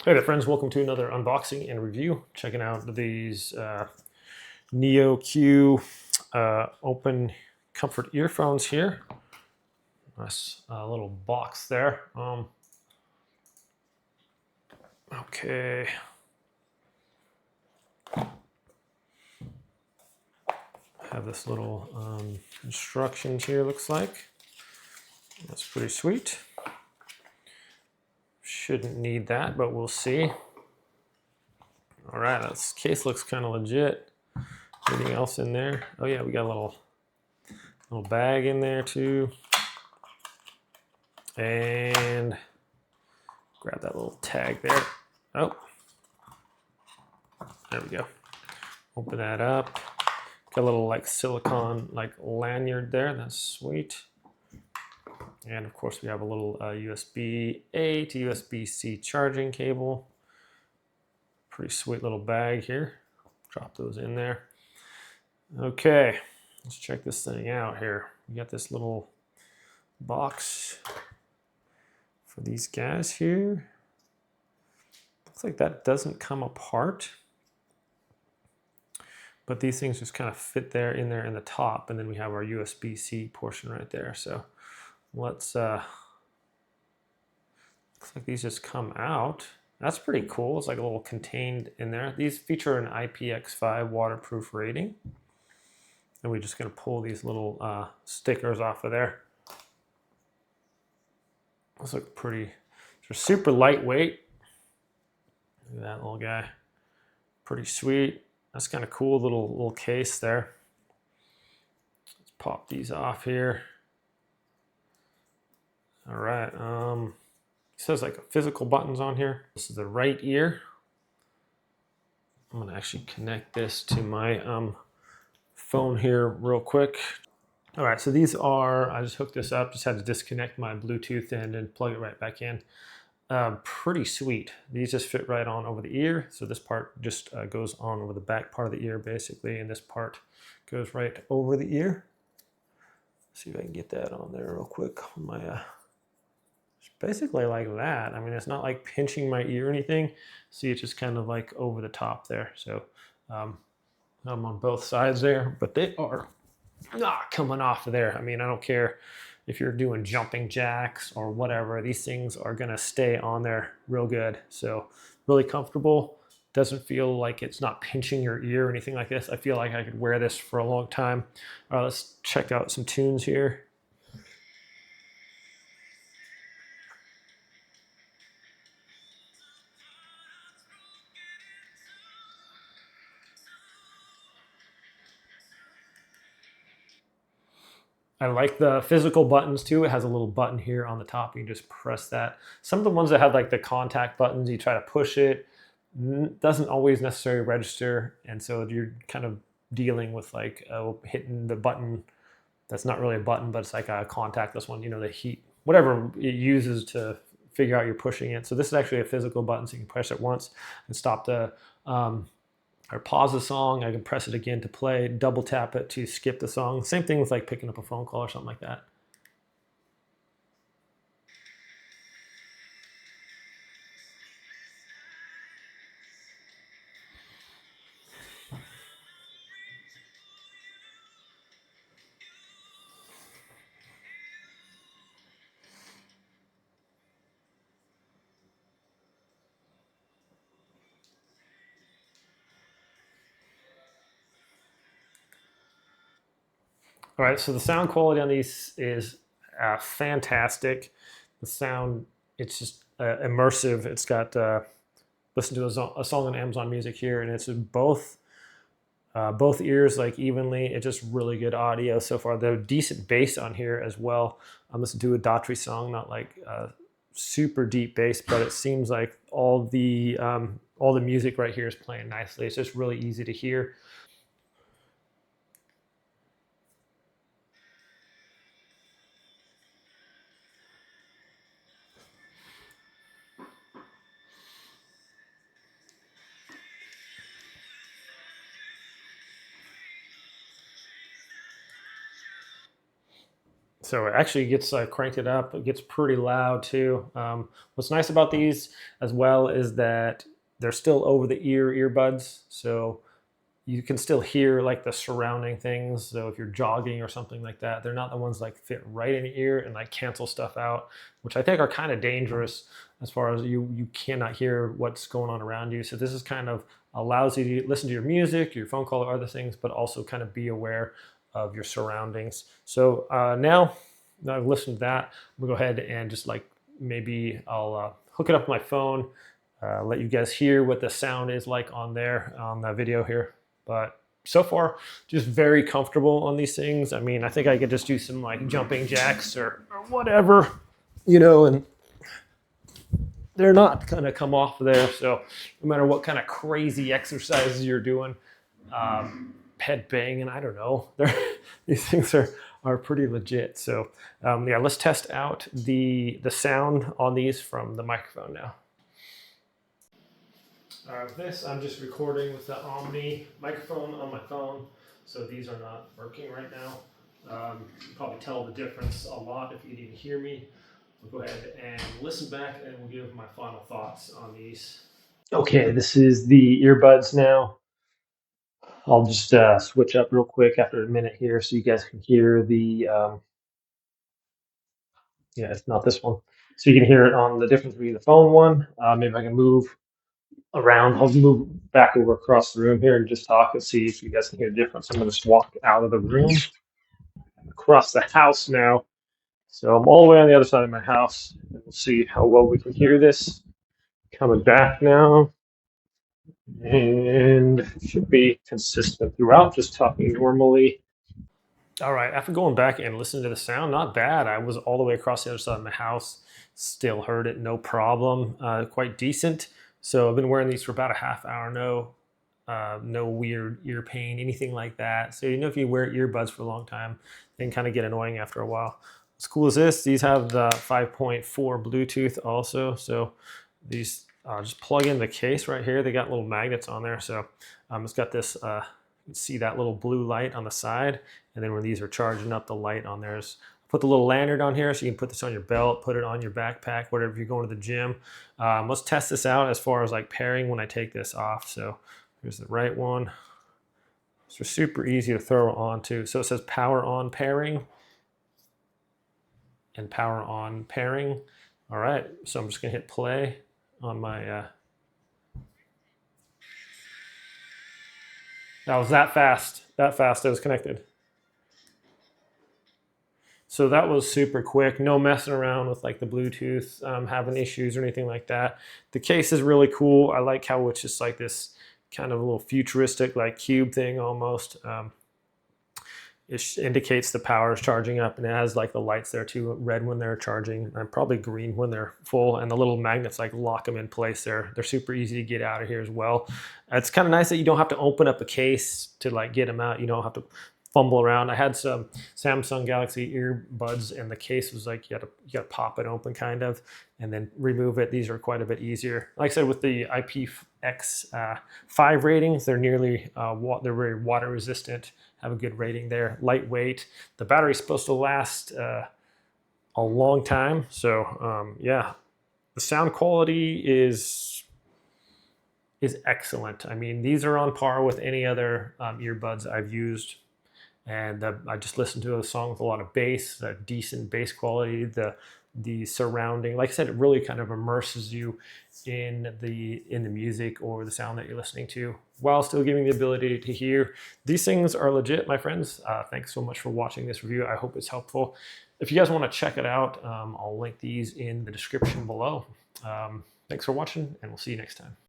Hey there friends, welcome to another unboxing and review. Checking out these Neo Q open comfort earphones here. Nice little box there. Okay. Have this little instructions here, looks like. That's pretty sweet. Shouldn't need that, but we'll see. All right, this case looks kind of legit. Anything else in there? Oh yeah, we got a little bag in there too. And grab that little tag there. Oh, there we go. Open that up. Got a little like silicone like lanyard there. That's sweet. And of course we have a little USB-A to USB-C charging cable. Pretty sweet little bag here. Drop those in there. Okay, let's check this thing out here. We got this little box for these guys here. Looks like that doesn't come apart. But these things just kind of fit there in the top, and then we have our USB-C portion right there. So let's, looks like these just come out. That's pretty cool. It's like a little contained in there. These feature an IPX5 waterproof rating. And we're just gonna pull these little stickers off of there. Those look pretty, they're super lightweight. Look at that little guy. Pretty sweet. That's kind of cool, little case there. Let's pop these off here. All right, it says like physical buttons on here. This is the right ear. I'm gonna actually connect this to my phone here real quick. All right, so these are, I just hooked this up, just had to disconnect my Bluetooth end and plug it right back in. Pretty sweet. These just fit right on over the ear. So this part just goes on over the back part of the ear basically, and this part goes right over the ear. Let's see if I can get that on there real quick on my, it's basically like that. I mean, it's not like pinching my ear or anything. See, it's just kind of like over the top there. So I'm on both sides there, but they are not coming off of there. I mean, I don't care if you're doing jumping jacks or whatever, these things are gonna stay on there real good. So really comfortable. Doesn't feel like it's not pinching your ear or anything like this. I feel like I could wear this for a long time. All right, let's check out some tunes here. I like the physical buttons too. It has a little button here on the top. You can just press that. Some of the ones that have like the contact buttons, you try to push it, doesn't always necessarily register. And so you're kind of dealing with like hitting the button. That's not really a button, but it's like a contactless one, you know, the heat, whatever it uses to figure out you're pushing it. So this is actually a physical button. So you can press it once and stop the, or pause the song. I can press it again to play, double tap it to skip the song. Same thing with like picking up a phone call or something like that. All right, so the sound quality on these is fantastic. The sound, it's just immersive. It's got, listen to a song on Amazon Music here, and it's both ears like evenly. It's just really good audio so far. There's decent bass on here as well. I'm listening to a Daughtry song, not like super deep bass, but it seems like all the music right here is playing nicely. It's just really easy to hear. So it actually gets cranked it up. It gets pretty loud too. What's nice about these as well is that they're still over the ear earbuds. So you can still hear like the surrounding things. So if you're jogging or something like that, they're not the ones like fit right in your ear and like cancel stuff out, which I think are kind of dangerous as far as you cannot hear what's going on around you. So this is kind of allows you to listen to your music, your phone call or other things, but also kind of be aware of your surroundings. So now that I've listened to that, I'm gonna go ahead and just like maybe I'll hook it up with my phone, let you guys hear what the sound is like on there on the video here. But so far, just very comfortable on these things. I mean, I think I could just do some like jumping jacks or whatever, and they're not gonna come off there. So no matter what kind of crazy exercises you're doing, head banging, I don't know, these things are pretty legit. So yeah, let's test out the sound on these from the microphone now. With this, I'm just recording with the Omni microphone on my phone, so these are not working right now. You can probably tell the difference a lot if you didn't hear me. We'll go ahead and listen back and we'll give my final thoughts on these. Okay, this is the earbuds now. I'll just switch up real quick after a minute here so you guys can hear the, yeah, it's not this one. So you can hear it on the difference between the phone one. Maybe I can move around. I'll move back over across the room here and just talk and see if you guys can hear the difference. I'm going to just walk out of the room across the house now. So I'm all the way on the other side of my house. And we'll see how well we can hear this. Coming back now. And it should be consistent throughout, just talking normally. All right, after going back and listening to the sound, not bad. I was all the way across the other side of my house, still heard it, no problem, quite decent. So I've been wearing these for about a half hour, no weird ear pain, anything like that. So if you wear earbuds for a long time, they can kind of get annoying after a while. What's cool is this, these have the 5.4 Bluetooth also. So these just plug in the case right here. They got little magnets on there. So it's got this, you can see that little blue light on the side. And then when these are charging up, the light on there is, put the little lanyard on here so you can put this on your belt, put it on your backpack, whatever you're going to the gym. Let's test this out as far as like pairing when I take this off. So here's the right one. So super easy to throw on too. So it says power on pairing and power on pairing. All right, so I'm just gonna hit play on my, that was that fast it was connected. So that was super quick, no messing around with like the Bluetooth having issues or anything like that. The case is really cool. I like how it's just like this kind of a little futuristic like cube thing almost. It indicates the power is charging up, and it has like the lights there too, red when they're charging and probably green when they're full, and the little magnets like lock them in place there. They're super easy to get out of here as well. It's kind of nice that you don't have to open up a case to like get them out. You don't have to fumble around. I had some Samsung Galaxy earbuds and the case was like you got to pop it open kind of and then remove it. These are quite a bit easier. Like I said, with the IPX5 ratings, they're nearly they're very water resistant, have a good rating there, lightweight. The battery's supposed to last a long time. So yeah, the sound quality is excellent. I mean, these are on par with any other earbuds I've used. And I just listened to a song with a lot of bass, decent bass quality, the surrounding. Like I said, it really kind of immerses you in the music or the sound that you're listening to, while still giving the ability to hear. These things are legit, my friends. Thanks so much for watching this review. I hope it's helpful. If you guys want to check it out, I'll link these in the description below. Thanks for watching, and we'll see you next time.